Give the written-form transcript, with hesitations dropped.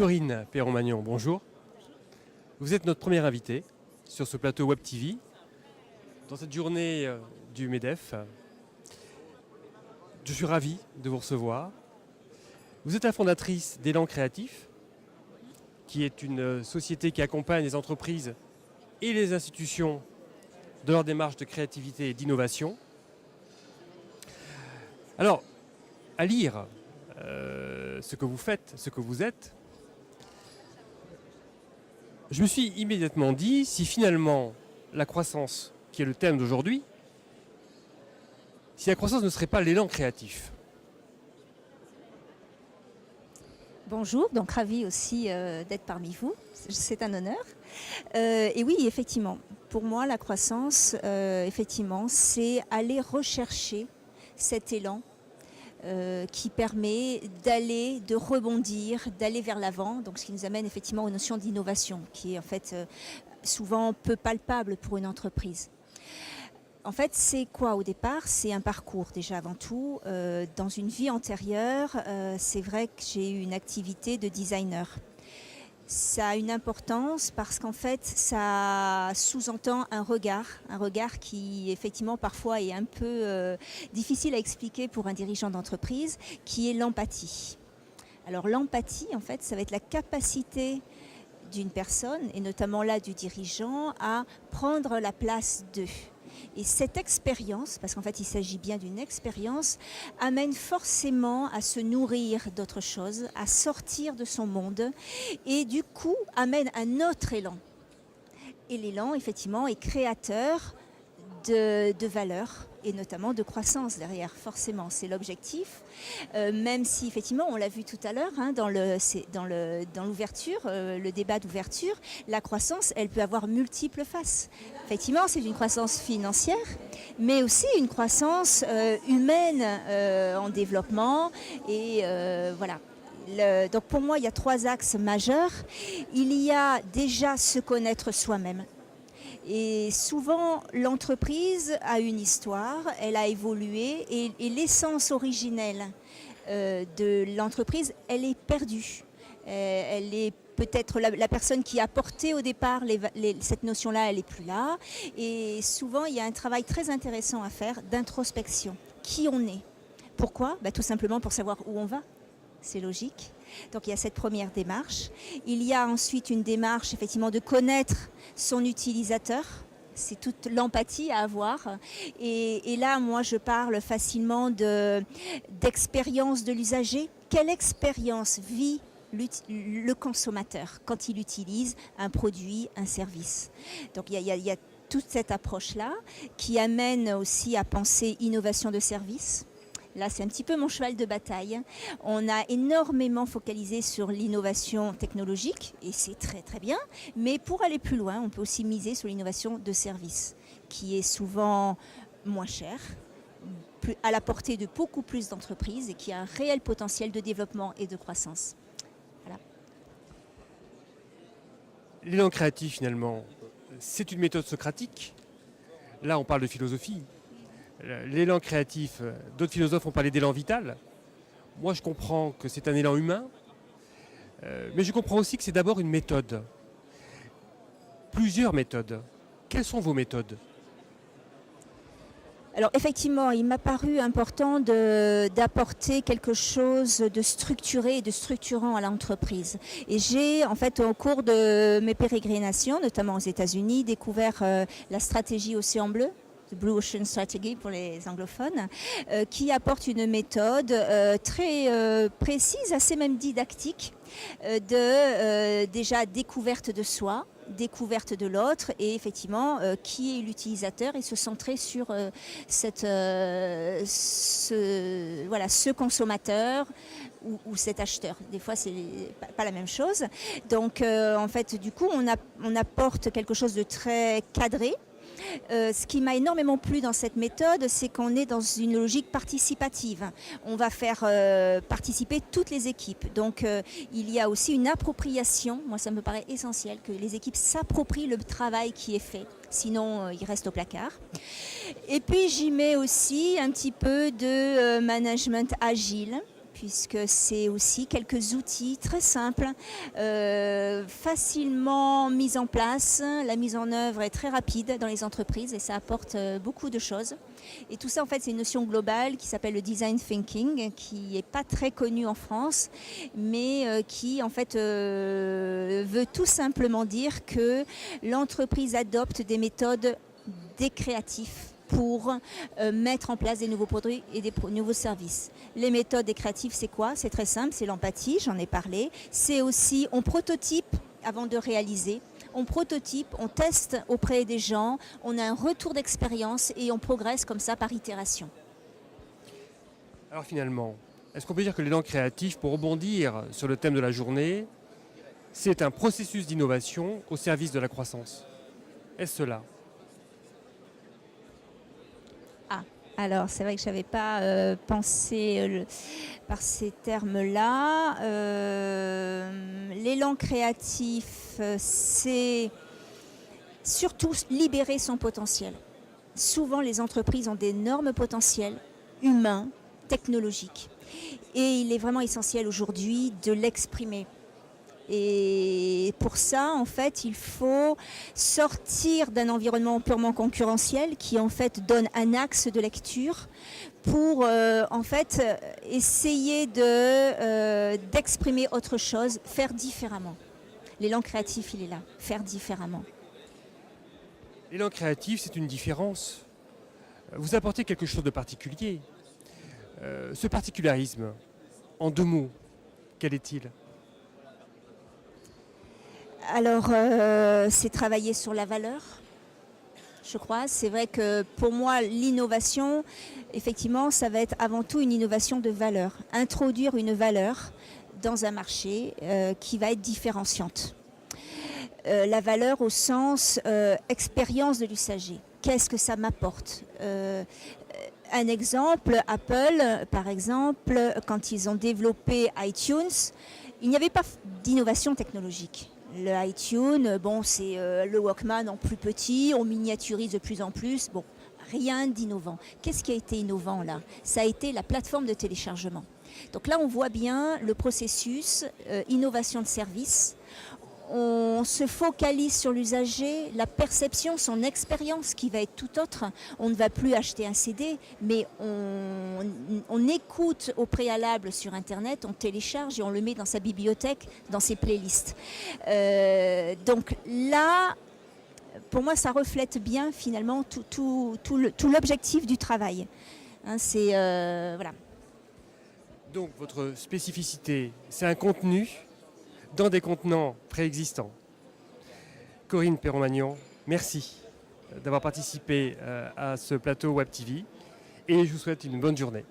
Corinne Perron-Magnon, bonjour. Vous êtes notre première invitée sur ce plateau Web TV dans cette journée du MEDEF. Je suis ravi de vous recevoir. Vous êtes la fondatrice d'Élan Créatif, qui est une société qui accompagne les entreprises et les institutions dans leur démarche de créativité et d'innovation. Alors, à lire ce que vous faites, ce que vous êtes, je me suis immédiatement dit, si finalement la croissance, qui est le thème d'aujourd'hui, si la croissance ne serait pas l'élan créatif. Bonjour, donc ravi aussi d'être parmi vous, c'est un honneur. Et oui, effectivement, pour moi la croissance, effectivement, c'est aller rechercher cet élan qui permet de rebondir, d'aller vers l'avant, donc ce qui nous amène effectivement aux notions d'innovation, qui est en fait souvent peu palpable pour une entreprise. En fait, c'est quoi au départ? C'est un parcours déjà avant tout. Dans une vie antérieure, c'est vrai que j'ai eu une activité de designer. Ça a une importance parce qu'en fait, ça sous-entend un regard qui effectivement parfois est un peu difficile à expliquer pour un dirigeant d'entreprise, qui est l'empathie. Alors l'empathie, en fait, ça va être la capacité d'une personne, et notamment là du dirigeant, à prendre la place d'eux. Et cette expérience, parce qu'en fait il s'agit bien d'une expérience, amène forcément à se nourrir d'autres choses, à sortir de son monde et du coup amène un autre élan. Et l'élan effectivement est créateur de valeur et notamment de croissance derrière, forcément, c'est l'objectif. Même si effectivement, on l'a vu tout à l'heure dans l'ouverture, le débat d'ouverture, la croissance, elle peut avoir multiples faces. Effectivement, c'est une croissance financière, mais aussi une croissance humaine en développement. Et voilà. Donc pour moi, il y a 3 axes majeurs. Il y a déjà se connaître soi-même. Et souvent, l'entreprise a une histoire, elle a évolué et l'essence originelle de l'entreprise, elle est perdue. Elle est peut-être la personne qui a porté au départ cette notion-là, elle n'est plus là. Et souvent, il y a un travail très intéressant à faire d'introspection. Qui on est? Pourquoi? Tout simplement pour savoir où on va. C'est logique. Donc il y a cette première démarche. Il y a ensuite une démarche effectivement de connaître son utilisateur. C'est toute l'empathie à avoir. Et là, moi, je parle facilement d'expérience de l'usager. Quelle expérience vit le consommateur quand il utilise un produit, un service? Donc il y a toute cette approche-là qui amène aussi à penser innovation de service. Là, c'est un petit peu mon cheval de bataille. On a énormément focalisé sur l'innovation technologique, et c'est très très bien. Mais pour aller plus loin, on peut aussi miser sur l'innovation de service, qui est souvent moins chère, à la portée de beaucoup plus d'entreprises et qui a un réel potentiel de développement et de croissance. Voilà. L'élan créatif, finalement, c'est une méthode socratique. Là, on parle de philosophie. L'élan créatif, d'autres philosophes ont parlé d'élan vital. Moi, je comprends que c'est un élan humain, mais je comprends aussi que c'est d'abord une méthode. Plusieurs méthodes. Quelles sont vos méthodes? Alors effectivement, il m'a paru important d'apporter quelque chose de structuré et de structurant à l'entreprise. Et j'ai en fait au cours de mes pérégrinations, notamment aux États-Unis, découvert la stratégie Océan Bleu. Blue Ocean Strategy pour les anglophones, qui apporte une méthode très précise, assez même didactique, déjà découverte de soi, découverte de l'autre et effectivement qui est l'utilisateur et se centrer sur ce consommateur ou cet acheteur. Des fois, c'est pas la même chose. Donc, en fait, du coup, on apporte quelque chose de très cadré. Ce qui m'a énormément plu dans cette méthode, c'est qu'on est dans une logique participative. On va faire participer toutes les équipes. Donc il y a aussi une appropriation. Moi, ça me paraît essentiel que les équipes s'approprient le travail qui est fait. Sinon, il reste au placard. Et puis, j'y mets aussi un petit peu de management agile, puisque c'est aussi quelques outils très simples, facilement mis en place. La mise en œuvre est très rapide dans les entreprises et ça apporte beaucoup de choses. Et tout ça, en fait, c'est une notion globale qui s'appelle le design thinking, qui n'est pas très connue en France, mais qui, en fait, veut tout simplement dire que l'entreprise adopte des méthodes des créatifs pour mettre en place des nouveaux produits et des nouveaux services. Les méthodes des créatifs, c'est quoi? C'est très simple, c'est l'empathie, j'en ai parlé. C'est aussi, on prototype avant de réaliser. On prototype, on teste auprès des gens, on a un retour d'expérience et on progresse comme ça par itération. Alors finalement, est-ce qu'on peut dire que l'élan créatif, pour rebondir sur le thème de la journée, c'est un processus d'innovation au service de la croissance? Est-ce cela? Alors, c'est vrai que je n'avais pas pensé par ces termes-là. L'élan créatif, c'est surtout libérer son potentiel. Souvent, les entreprises ont d'énormes potentiels humains, technologiques. Et il est vraiment essentiel aujourd'hui de l'exprimer. Et pour ça, en fait, il faut sortir d'un environnement purement concurrentiel qui, en fait, donne un axe de lecture pour, en fait, essayer d'exprimer autre chose, faire différemment. L'élan créatif, il est là, faire différemment. L'élan créatif, c'est une différence. Vous apportez quelque chose de particulier. Ce particularisme, en 2 mots, quel est-il ? Alors, c'est travailler sur la valeur, je crois. C'est vrai que pour moi, l'innovation, effectivement, ça va être avant tout une innovation de valeur. Introduire une valeur dans un marché qui va être différenciante. La valeur au sens expérience de l'usager. Qu'est-ce que ça m'apporte ? Un exemple, Apple, par exemple, quand ils ont développé iTunes, il n'y avait pas d'innovation technologique. Le iTunes, bon, c'est le Walkman en plus petit, on miniaturise de plus en plus. Bon, rien d'innovant. Qu'est-ce qui a été innovant là? Ça a été la plateforme de téléchargement. Donc là, on voit bien le processus, innovation de service. On se focalise sur l'usager, la perception, son expérience qui va être tout autre. On ne va plus acheter un CD, mais on écoute au préalable sur Internet, on télécharge et on le met dans sa bibliothèque, dans ses playlists. Donc là, pour moi, ça reflète bien finalement tout l'objectif du travail. Hein, c'est voilà. Donc votre spécificité, c'est un contenu dans des contenants préexistants. Corinne Perron-Magnan, merci d'avoir participé à ce plateau Web TV et je vous souhaite une bonne journée.